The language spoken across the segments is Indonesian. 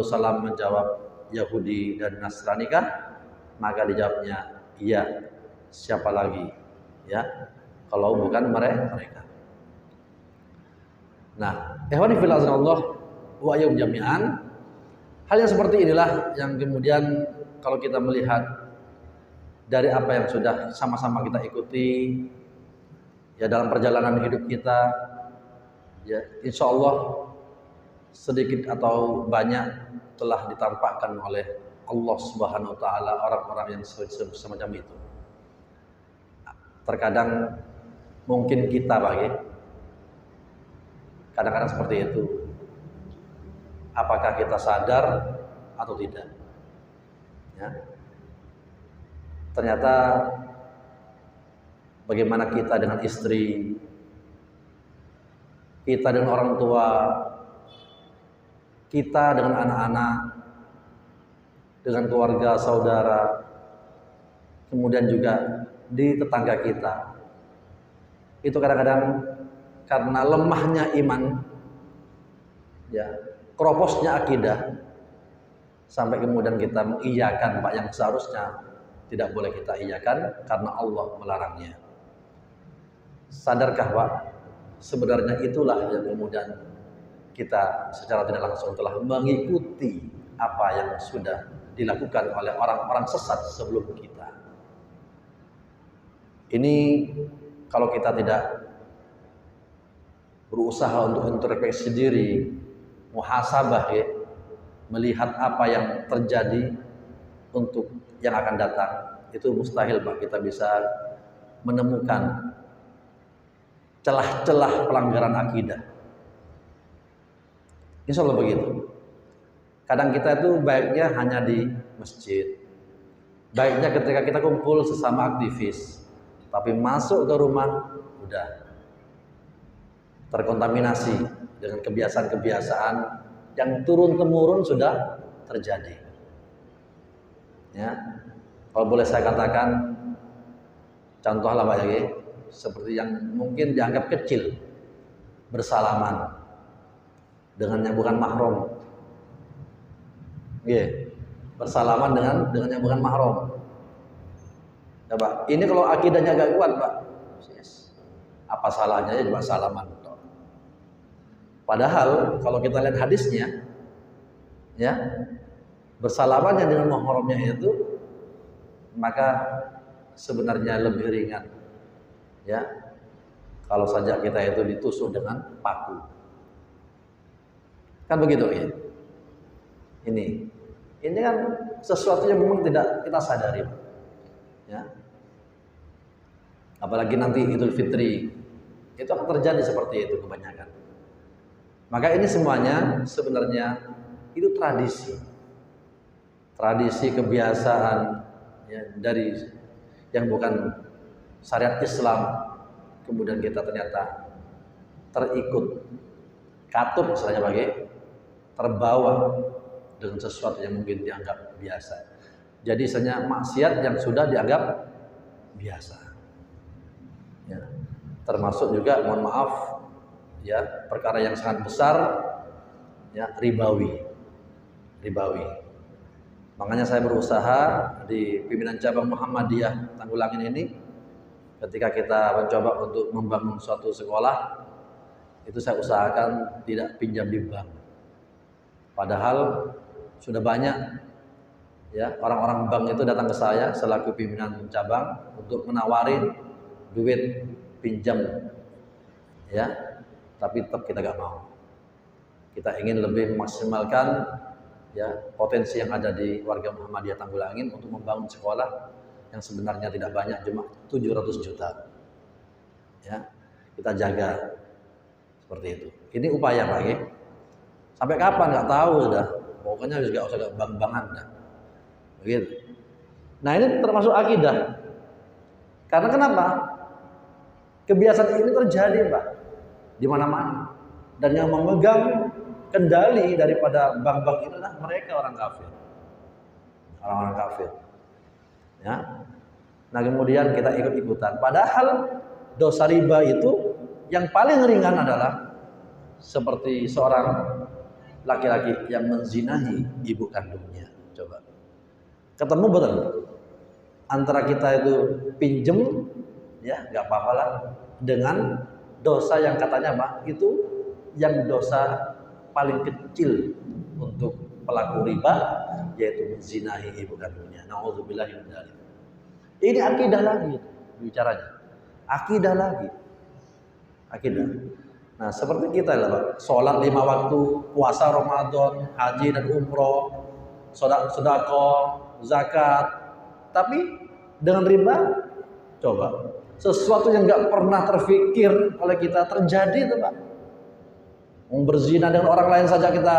Salam menjawab, Yahudi dan Nasrani kah? Maka dijawabnya, iya. Siapa lagi? Ya, kalau bukan mereka. Nah, ikhwani fillah Allah wa ayyuhum jami'an. Hal yang seperti inilah yang kemudian kalau kita melihat dari apa yang sudah sama-sama kita ikuti ya dalam perjalanan hidup kita, ya insya Allah sedikit atau banyak telah ditampakkan oleh Allah Subhanahu wa taala orang-orang yang semacam itu. Terkadang mungkin kita kadang-kadang seperti itu. Apakah kita sadar atau tidak? Ya. Ternyata bagaimana kita dengan istri, kita dengan orang tua, kita dengan anak-anak, dengan keluarga, saudara, kemudian juga di tetangga kita. Itu kadang-kadang karena lemahnya iman, ya, keroposnya akidah, sampai kemudian kita mengiyakan Pak yang seharusnya tidak boleh kita iyakan karena Allah melarangnya. Sadarkah Pak, sebenarnya itulah yang kemudian kita secara tidak langsung telah mengikuti apa yang sudah dilakukan oleh orang-orang sesat sebelum kita. Ini kalau kita tidak berusaha untuk introspeksi diri, muhasabah ya, melihat apa yang terjadi untuk yang akan datang, itu mustahil Pak kita bisa menemukan celah-celah pelanggaran akidah. Insya Allah begitu. Kadang kita itu baiknya hanya di masjid, baiknya ketika kita kumpul sesama aktivis, tapi masuk ke rumah udah terkontaminasi dengan kebiasaan-kebiasaan yang turun-temurun sudah terjadi. Ya, kalau boleh saya katakan, contohlah Pak Yagi, seperti yang mungkin dianggap kecil, bersalaman dengan yang bukan mahram. Bersalaman dengan yang bukan mahram. Ya, Pak, ini kalau akidahnya agak kuat Pak, apa salahnya ya cuma salaman. Padahal kalau kita lihat hadisnya, ya, bersalamannya dengan mahramnya itu, maka sebenarnya lebih ringan. Ya, kalau saja kita itu ditusuk dengan paku. Kan begitu ya. Ini kan sesuatu yang memang tidak kita sadari, ya. Apalagi nanti Idul Fitri, itu akan terjadi seperti itu kebanyakan. Maka ini semuanya sebenarnya itu tradisi kebiasaan ya, dari yang bukan syariat Islam, kemudian kita ternyata terikut katup misalnya terbawa dengan sesuatu yang mungkin dianggap biasa. Jadi misalnya maksiat yang sudah dianggap biasa, ya. Termasuk juga mohon maaf ya, perkara yang sangat besar ya, ribawi. Makanya saya berusaha di pimpinan cabang Muhammadiyah Tanggulangin ini, ketika kita mencoba untuk membangun suatu sekolah, itu saya usahakan tidak pinjam di bank. Padahal sudah banyak ya orang-orang bank itu datang ke saya selaku pimpinan cabang untuk menawarin duit pinjam, ya, tapi tetap kita gak mau. Kita ingin lebih memaksimalkan ya potensi yang ada di warga Muhammadiyah Tanggulangin untuk membangun sekolah yang sebenarnya tidak banyak, cuma 700 juta. Ya, kita jaga seperti itu. Ini upaya Pak ya. Sampai kapan nggak tahu sudah. Pokoknya juga usah bang-bangan dah. Begitu. Nah, ini termasuk akidah. Karena kenapa? Kebiasaan ini terjadi Pak di mana-mana, dan yang memegang kendali daripada bank-bank itu adalah mereka orang kafir, orang-orang kafir. Ya. Nah kemudian kita ikut-ikutan. Padahal dosa riba itu yang paling ringan adalah seperti seorang laki-laki yang menzinahi ibu kandungnya. Coba. Ketemu betul. Antara kita itu pinjem, ya nggak apa-apa lah, dengan dosa yang katanya apa? Itu yang dosa paling kecil untuk pelaku riba, yaitu menzinahi ibu kandungnya. Nauzubillahi min dzalik. Ini akidah lagi bicaranya. Akidah lagi. Akidah. Nah, seperti kita lah, Pak. Sholat 5 waktu, puasa Ramadan, haji dan umroh, sedekah, zakat. Tapi dengan riba, coba. Sesuatu yang nggak pernah terfikir oleh kita terjadi, tuh, Pak. Mau berzina dengan orang lain saja kita,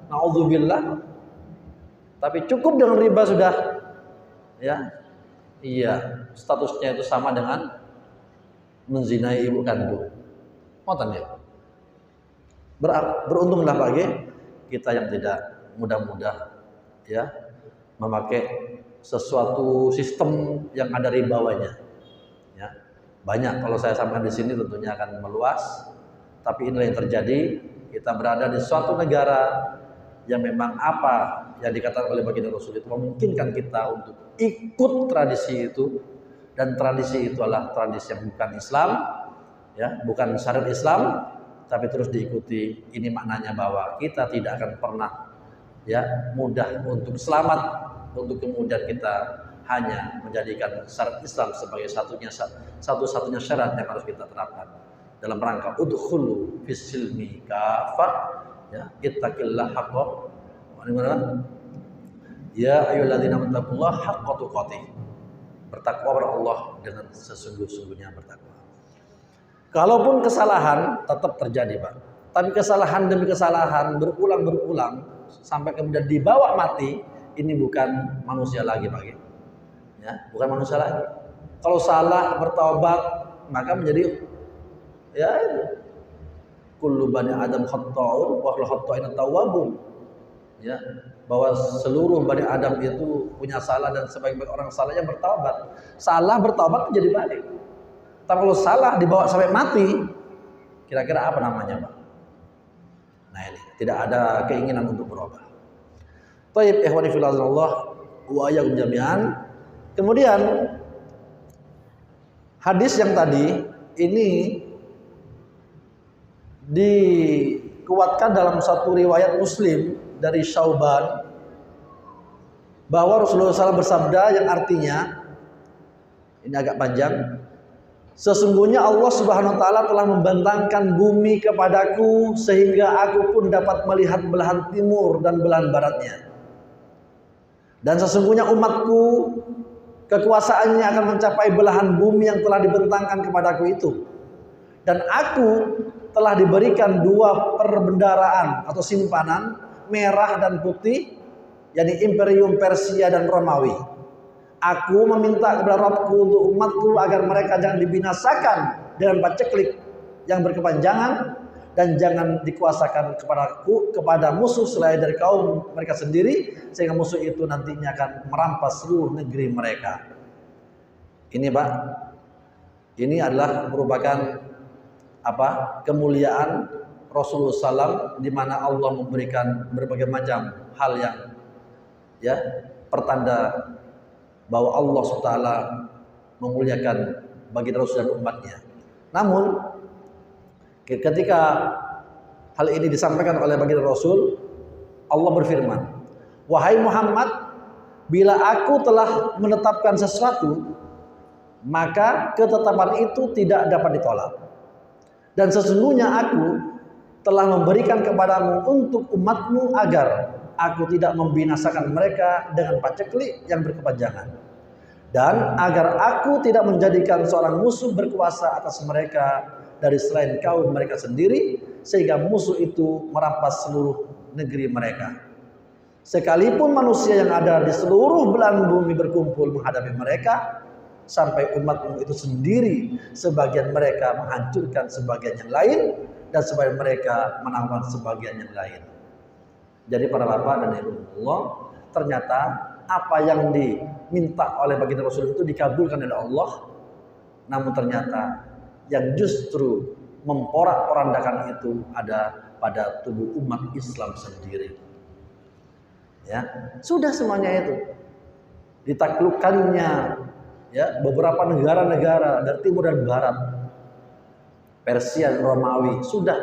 naudzubillah. Tapi cukup dengan riba sudah, ya. Iya, statusnya itu sama dengan menzinai ibu kandung. Ngoten ya. Beruntunglah bagi kita yang tidak mudah-mudah ya memakai sesuatu sistem yang ada ribawanya. Ya. Banyak kalau saya sampaikan di sini tentunya akan meluas, tapi inilah yang terjadi. Kita berada di suatu negara yang memang apa yang dikatakan oleh baginda Rasul itu memungkinkan kita untuk ikut tradisi itu, dan tradisi itu adalah tradisi yang bukan Islam, ya, bukan syariat Islam, tapi terus diikuti. Ini maknanya bahwa kita tidak akan pernah ya mudah untuk selamat, untuk kemudian kita hanya menjadikan syariat Islam sebagai satu-satunya syarat yang harus kita terapkan dalam rangka udkhulu fis-silmi kafah, ya, ittaqillah haqqa ya ayyuhalladzina amanu taqullaha haqqa tuqatih. Bertakwa kepada Allah dengan sesungguh-sungguhnya bertakwa. Kalaupun kesalahan tetap terjadi, Pak. Tapi kesalahan demi kesalahan berulang-berulang sampai kemudian dibawa mati, ini bukan manusia lagi, Pak. Ya, bukan manusia lagi. Kalau salah bertaubat maka menjadi ya kullu bani adam khata'un wa kullu khata'in tawwabun. Ya, bahwa seluruh Bani Adam itu punya salah dan sebaik-baik orang salah yang bertaubat. Salah bertaubat menjadi baik. Tapi kalau salah dibawa sampai mati, kira-kira apa namanya, Pak? Nah ini, tidak ada keinginan untuk berubah. Taib ikhwani fillah wa iyyakum jami'an. Kemudian hadis yang tadi ini dikuatkan dalam satu riwayat Muslim dari Syauban bahwa Rasulullah SAW bersabda yang artinya, ini agak panjang, sesungguhnya Allah Subhanahu wa taala telah membentangkan bumi kepadaku sehingga aku pun dapat melihat belahan timur dan belahan baratnya. Dan sesungguhnya umatku kekuasaannya akan mencapai belahan bumi yang telah dibentangkan kepadaku itu. Dan aku telah diberikan 2 perbendaraan atau simpanan, merah dan putih, yakni Imperium Persia dan Romawi. Aku meminta kepada Rabbku untuk umatku agar mereka jangan dibinasakan dengan paceklik yang berkepanjangan, dan jangan dikuasakan kepada musuh selain dari kaum mereka sendiri, sehingga musuh itu nantinya akan merampas seluruh negeri mereka. Ini, Pak, ini adalah merupakan kemuliaan Rasulullah SAW, di mana Allah memberikan berbagai macam hal yang ya pertanda bahwa Allah SWT memuliakan bagi Rasul dan umatnya. Namun ketika hal ini disampaikan oleh baginda Rasul, Allah berfirman, wahai Muhammad, bila aku telah menetapkan sesuatu, maka ketetapan itu tidak dapat ditolak. Dan sesungguhnya aku telah memberikan kepadamu untuk umatmu agar aku tidak membinasakan mereka dengan paceklik yang berkepanjangan, dan agar aku tidak menjadikan seorang musuh berkuasa atas mereka dari selain kaum mereka sendiri, sehingga musuh itu merampas seluruh negeri mereka. Sekalipun manusia yang ada di seluruh belahan bumi berkumpul menghadapi mereka, sampai umatmu itu sendiri sebagian mereka menghancurkan sebagian yang lain, dan sebagian mereka menawan sebagian yang lain. Jadi para bapak dan ibu Allah, ternyata apa yang diminta oleh baginda Rasul itu dikabulkan oleh Allah. Namun ternyata yang justru memporak-porandakan itu ada pada tubuh umat Islam sendiri. Ya, sudah semuanya itu ditaklukkannya ya beberapa negara-negara dari timur dan barat, Persia dan Romawi, sudah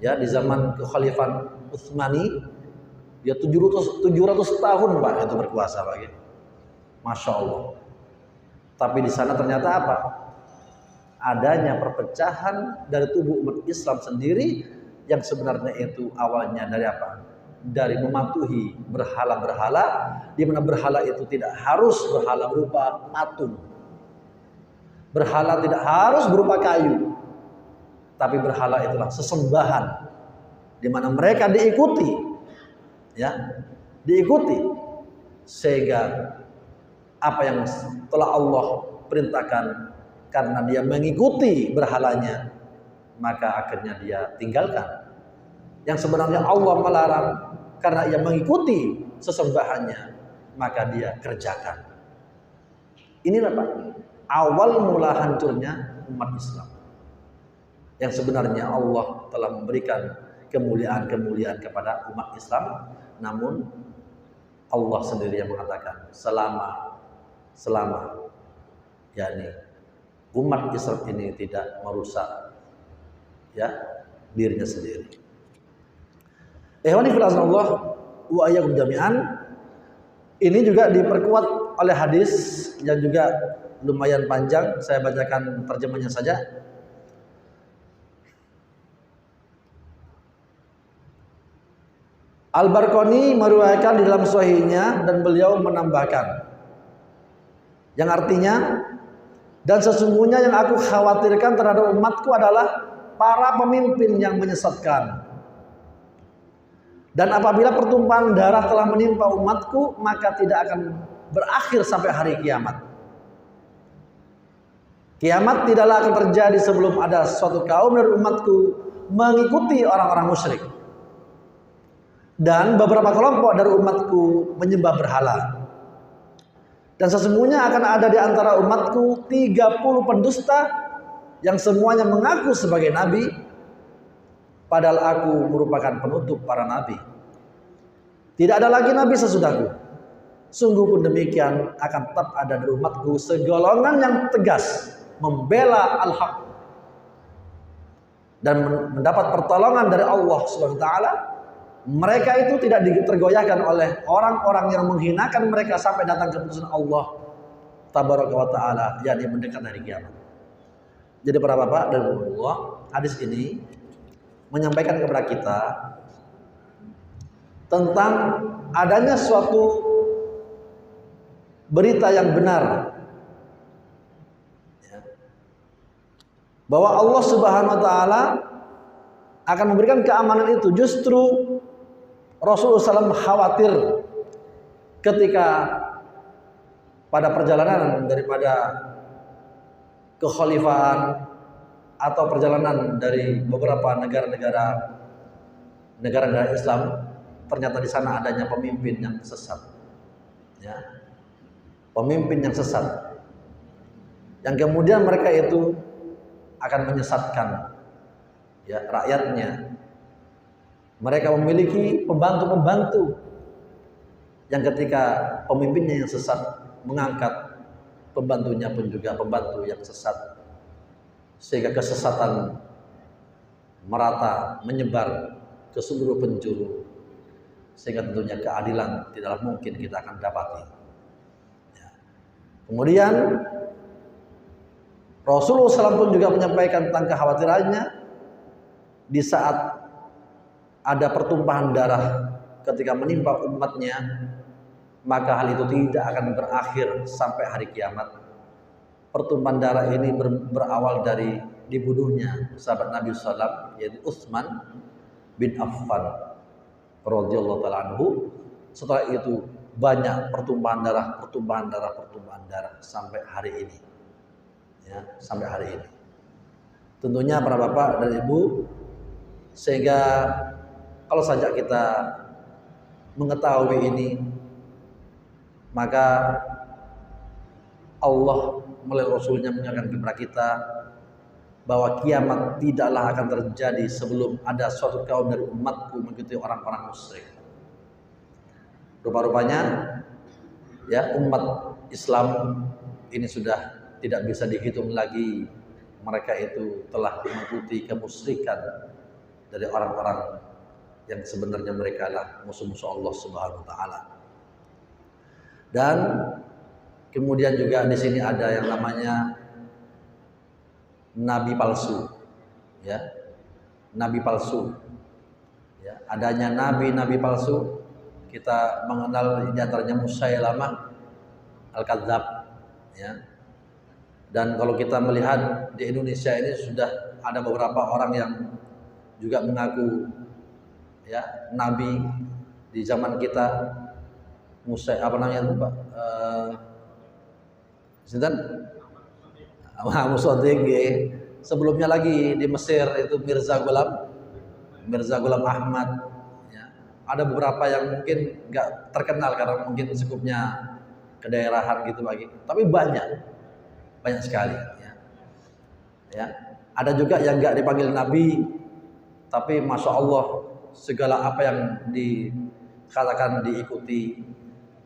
ya di zaman kekhalifahan Utsmani dia 700 tahun Pak itu berkuasa Pak ya. Masya Allah. Tapi di sana ternyata apa? Adanya perpecahan dari tubuh umat Islam sendiri yang sebenarnya itu awalnya dari apa? Dari mematuhi berhala-berhala, di mana berhala itu tidak harus berhala berupa patung. Berhala tidak harus berupa kayu. Tapi berhala itulah sesembahan di mana mereka diikuti. Ya, diikuti sehingga apa yang telah Allah perintahkan karena dia mengikuti berhalanya, maka akhirnya dia tinggalkan. Yang sebenarnya Allah melarang karena ia mengikuti sesembahannya, maka dia kerjakan. Inilah Pak, awal mula hancurnya umat Islam. Yang sebenarnya Allah telah memberikan kemuliaan-kemuliaan kepada umat Islam, namun Allah sendiri yang mengatakan selama yakni umat Islam ini tidak merusak ya dirinya sendiri. Ikhwani fillah wa iyyakum jami'an. Ini juga diperkuat oleh hadis yang juga lumayan panjang, saya bacakan terjemahnya saja. Al-Barqani meriwayatkan di dalam sahihnya dan beliau menambahkan yang artinya, dan sesungguhnya yang aku khawatirkan terhadap umatku adalah para pemimpin yang menyesatkan. Dan apabila pertumpahan darah telah menimpa umatku, maka tidak akan berakhir sampai hari kiamat. Kiamat tidaklah akan terjadi sebelum ada suatu kaum dari umatku mengikuti orang-orang musyrik. Dan beberapa kelompok dari umatku menyembah berhala. Dan sesungguhnya akan ada di antara umatku 30 pendusta yang semuanya mengaku sebagai nabi, padahal aku merupakan penutup para nabi. Tidak ada lagi nabi sesudahku. Sungguh pun demikian akan tetap ada di umatku segolongan yang tegas membela al-haq dan mendapat pertolongan dari Allah Subhanahu wa taala. Mereka itu tidak tergoyahkan oleh orang-orang yang menghinakan mereka sampai datang keputusan Allah Tabaraka wa taala, yakni mendekat dari kiamat. Jadi para bapak dan ibu, hadis ini menyampaikan kepada kita tentang adanya suatu berita yang benar, ya, bahwa Allah Subhanahu wa taala akan memberikan keamanan itu. Justru Rasulullah SAW khawatir ketika pada perjalanan daripada kekhalifahan atau perjalanan dari beberapa negara-negara Islam, ternyata di sana adanya pemimpin yang sesat, ya, pemimpin yang sesat, yang kemudian mereka itu akan menyesatkan ya rakyatnya. Mereka memiliki pembantu-pembantu yang ketika pemimpinnya yang sesat mengangkat pembantunya pun juga pembantu yang sesat, sehingga kesesatan merata menyebar ke seluruh penjuru, sehingga tentunya keadilan tidaklah mungkin kita akan dapati. Ya. Kemudian Rasulullah SAW pun juga menyampaikan tentang kekhawatirannya di saat ada pertumpahan darah ketika menimpa umatnya, maka hal itu tidak akan berakhir sampai hari kiamat. Pertumpahan darah ini berawal dari dibunuhnya sahabat Nabi SAW, yaitu Utsman bin Affan radhiyallahu taala anhu. Setelah itu banyak pertumpahan darah sampai hari ini, ya, sampai hari ini. Tentunya para bapak dan ibu, sehingga kalau saja kita mengetahui ini, maka Allah melalui Rasulnya mengingatkan kepada kita bahwa kiamat tidaklah akan terjadi sebelum ada suatu kaum dari umatku mengikuti orang-orang musyrik. Rupa-rupanya ya umat Islam ini sudah tidak bisa dihitung lagi mereka itu telah mengikuti kemusyrikan dari orang-orang yang sebenarnya mereka adalah musuh-musuh Allah Subhanahu wa taala. Dan kemudian juga di sini ada yang namanya nabi palsu. Ya. Nabi palsu. Ya, adanya nabi-nabi palsu. Kita mengenal di antaranya Musailamah Al-Kadzab, ya. Dan kalau kita melihat di Indonesia ini sudah ada beberapa orang yang juga mengaku ya nabi di zaman kita. Apa namanya itu Pak? Muhammad Shadiq. Sebelumnya lagi di Mesir itu Mirza Ghulam Ahmad. Ya. Ada beberapa yang mungkin nggak terkenal karena mungkin cukupnya kedaerahan gitu lagi. Tapi banyak sekali. Ya. Ada juga yang nggak dipanggil nabi, tapi masya Allah segala apa yang dikatakan diikuti,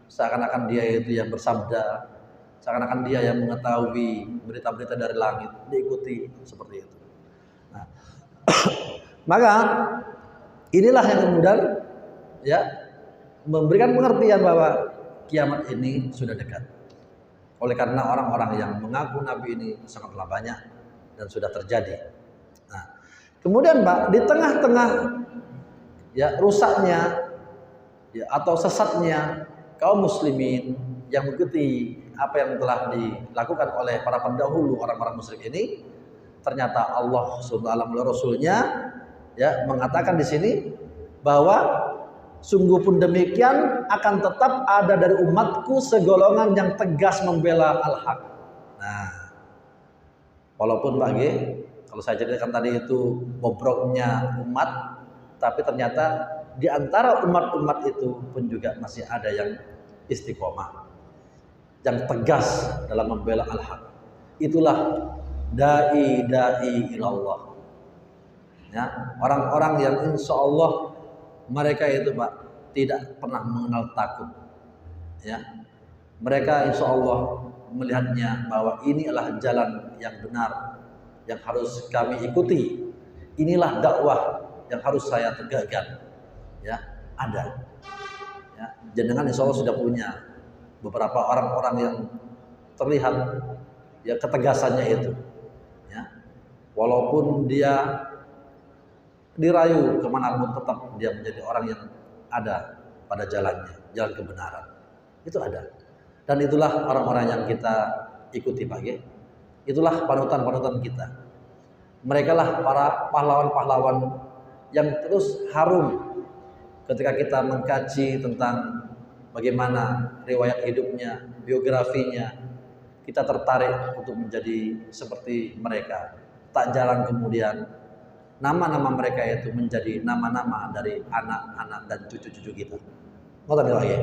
seakan-akan dia itu yang bersabda, seakan-akan dia yang mengetahui berita-berita dari langit, diikuti seperti itu. Nah, maka inilah yang kemudian ya memberikan pengertian bahwa kiamat ini sudah dekat. Oleh karena orang-orang yang mengaku nabi ini sangatlah banyak dan sudah terjadi. Nah, kemudian Pak, di tengah-tengah ya rusaknya ya atau sesatnya kaum muslimin yang mengikuti apa yang telah dilakukan oleh para pendahulu orang-orang musyrik ini, ternyata Allah SWT melalui Rasulnya ya mengatakan di sini bahwa sungguh pun demikian akan tetap ada dari umatku segolongan yang tegas membela al-haq. Nah, walaupun kalau saya ceritakan tadi itu bobroknya umat, tapi ternyata di antara umat-umat itu pun juga masih ada yang istiqomah, yang tegas dalam membela al-haq. Itulah dai ilallah. Ya, orang-orang yang insya Allah mereka itu Pak tidak pernah mengenal takut. Ya, mereka insya Allah melihatnya bahwa ini adalah jalan yang benar yang harus kami ikuti. Inilah dakwah yang harus saya tegakkan. Ya, ada. Ya, jenengan insya Allah sudah punya beberapa orang-orang yang terlihat ya ketegasannya itu. Ya, walaupun dia dirayu kemanapun tetap dia menjadi orang yang ada pada jalannya, jalan kebenaran. Itu ada. Dan itulah orang-orang yang kita ikuti pagi. Itulah panutan-panutan kita. Mereka lah para pahlawan-pahlawan yang terus harum ketika kita mengkaji tentang bagaimana riwayat hidupnya, biografinya. Kita tertarik untuk menjadi seperti mereka. Tak jarang kemudian nama-nama mereka itu menjadi nama-nama dari anak-anak dan cucu-cucu kita. Ngoten lagi.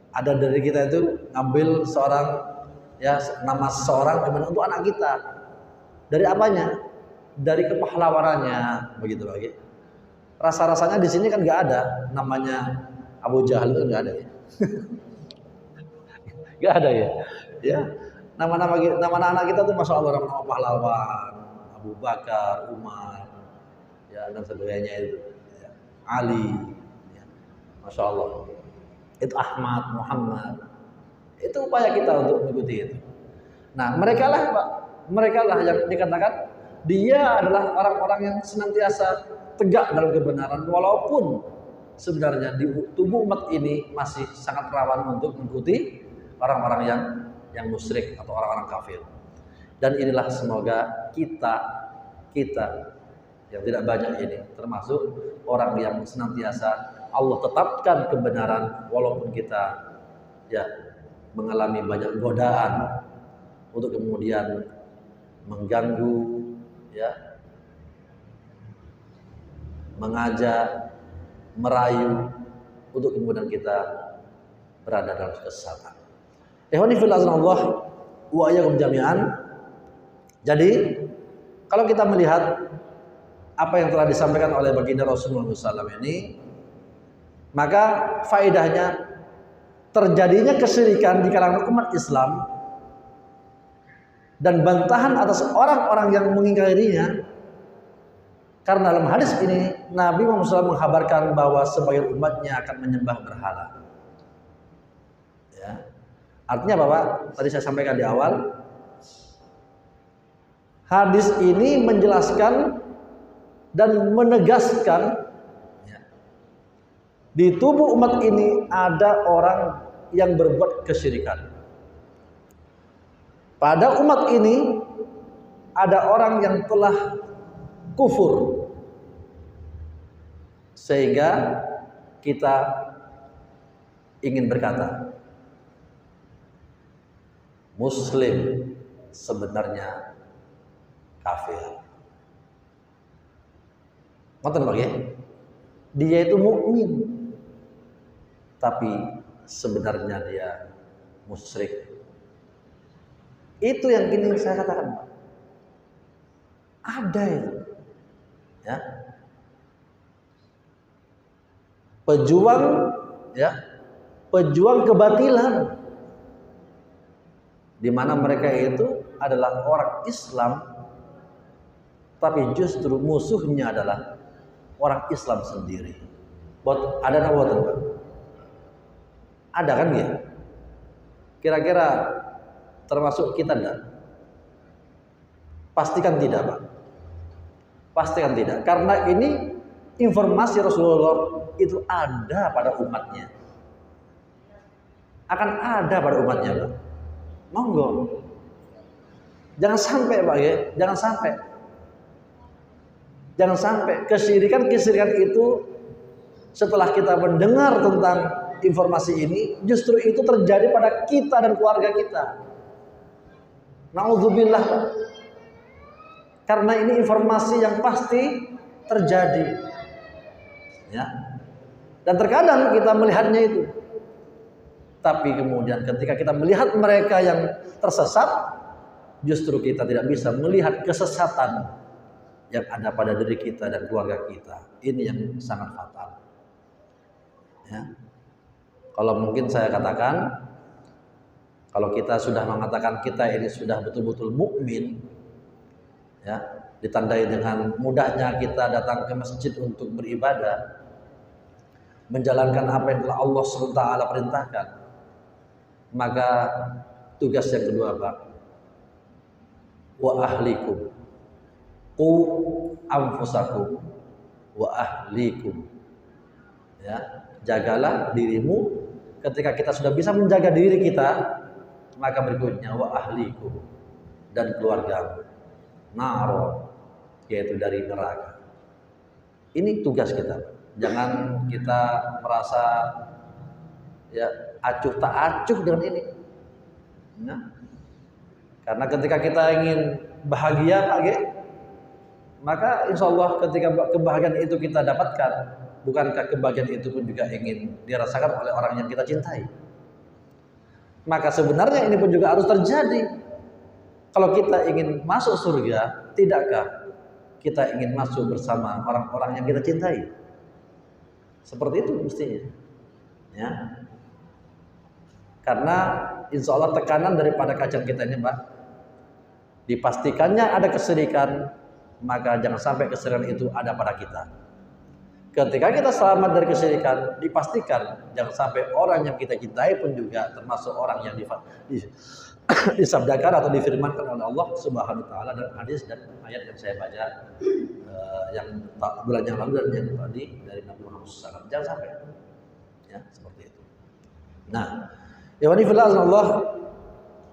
Ada dari kita itu ngambil seorang ya nama seorang kemudian untuk anak kita. Dari apanya? Dari kepahlawanannya, begitu lagi. Rasa-rasanya di sini kan nggak ada namanya Abu Jahal, itu nggak ada ya. Nggak ada ya. Ya. Nama-nama anak kita tuh masya Allah nama pahlawan, Abu Bakar, Umar, ya dan sebagainya itu, ya. Ali, ya. Masya Allah. Itu Ahmad, Muhammad. Itu upaya kita untuk mengikuti itu. Nah, mereka lah yang dikatakan dia adalah orang-orang yang senantiasa tegak dalam kebenaran, walaupun sebenarnya di tubuh umat ini masih sangat rawan untuk mengikuti orang-orang yang musyrik atau orang-orang kafir. Dan inilah semoga kita yang tidak banyak ini termasuk orang yang senantiasa Allah tetapkan kebenaran walaupun kita ya mengalami banyak godaan untuk kemudian mengganggu, ya, mengajak, merayu untuk kemudian kita berada dalam kesesatan. Ikhwani fillah wa iyyakum jami'an. Jadi kalau kita melihat apa yang telah disampaikan oleh baginda Rasulullah SAW ini, maka faedahnya terjadinya kesyirikan di kalangan umat Islam dan bantahan atas orang-orang yang mengingkarinya. Karena dalam hadis ini Nabi Muhammad SAW menghabarkan bahwa sebagian umatnya akan menyembah berhala. Ya. Artinya Bapak, tadi saya sampaikan di awal, hadis ini menjelaskan dan menegaskan ya, di tubuh umat ini ada orang yang berbuat kesyirikan. Pada umat ini ada orang yang telah kufur, sehingga kita ingin berkata, Muslim sebenarnya kafir. Ngoten Pak ya? Dia itu mukmin, tapi sebenarnya dia musyrik. Itu yang ingin saya katakan, Pak. Ada itu. Ya. Pejuang ya, pejuang kebatilan, di mana mereka itu adalah orang Islam, tapi justru musuhnya adalah orang Islam sendiri. Buat ada nawatan Pak? Ada kan ya? Kira-kira termasuk kita enggak? Pastikan tidak Pak. Pastikan tidak. Karena ini informasi Rasulullah itu ada pada umatnya. Akan ada pada umatnya Pak. Monggo. Jangan sampai Pak ya, jangan sampai. Jangan sampai kesyirikan itu setelah kita mendengar tentang informasi ini, justru itu terjadi pada kita dan keluarga kita. Na'udzubillah Pak. Karena ini informasi yang pasti terjadi. Ya. Dan terkadang kita melihatnya itu. Tapi kemudian ketika kita melihat mereka yang tersesat, justru kita tidak bisa melihat kesesatan yang ada pada diri kita dan keluarga kita. Ini yang sangat fatal. Ya. Kalau mungkin saya katakan, kalau kita sudah mengatakan kita ini sudah betul-betul mukmin, ya, ditandai dengan mudahnya kita datang ke masjid untuk beribadah, menjalankan apa yang telah Allah SWT perintahkan, maka tugas yang kedua Pak, wa ahlikum qu anfusakum wa ahlikum, ya, jagalah dirimu. Ketika kita sudah bisa menjaga diri kita, maka berikutnya wa ahlikum, dan keluargamu, naro, yaitu dari neraka. Ini tugas kita. Jangan kita merasa ya acuh tak acuh dengan ini. Nah, karena ketika kita ingin bahagia Pak, maka insya Allah ketika kebahagiaan itu kita dapatkan, bukankah kebahagiaan itu pun juga ingin dirasakan oleh orang yang kita cintai? Maka sebenarnya ini pun juga harus terjadi. Kalau kita ingin masuk surga, tidakkah kita ingin masuk bersama orang-orang yang kita cintai? Seperti itu mestinya. Ya. Karena insya Allah tekanan daripada kajian kita ini Pak, dipastikannya ada kesyirikan, maka jangan sampai kesyirikan itu ada pada kita. Ketika kita selamat dari kesyirikan, dipastikan jangan sampai orang yang kita cintai pun juga termasuk orang yang disabdakan atau difirmankan oleh Allah Subhanahu wa taala dalam hadis dan ayat yang saya baca yang bulan yang lalu dan yang tadi dari Nabi Muhammad SAW. Jangan sampai. Ya, seperti itu. Nah, ya Allah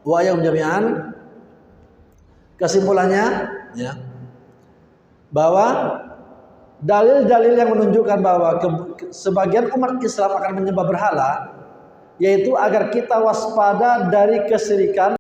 wa ayyuhum jami'an, kesimpulannya ya, bahwa dalil-dalil yang menunjukkan bahwa sebagian umat Islam akan menyembah berhala, yaitu agar kita waspada dari kesyirikan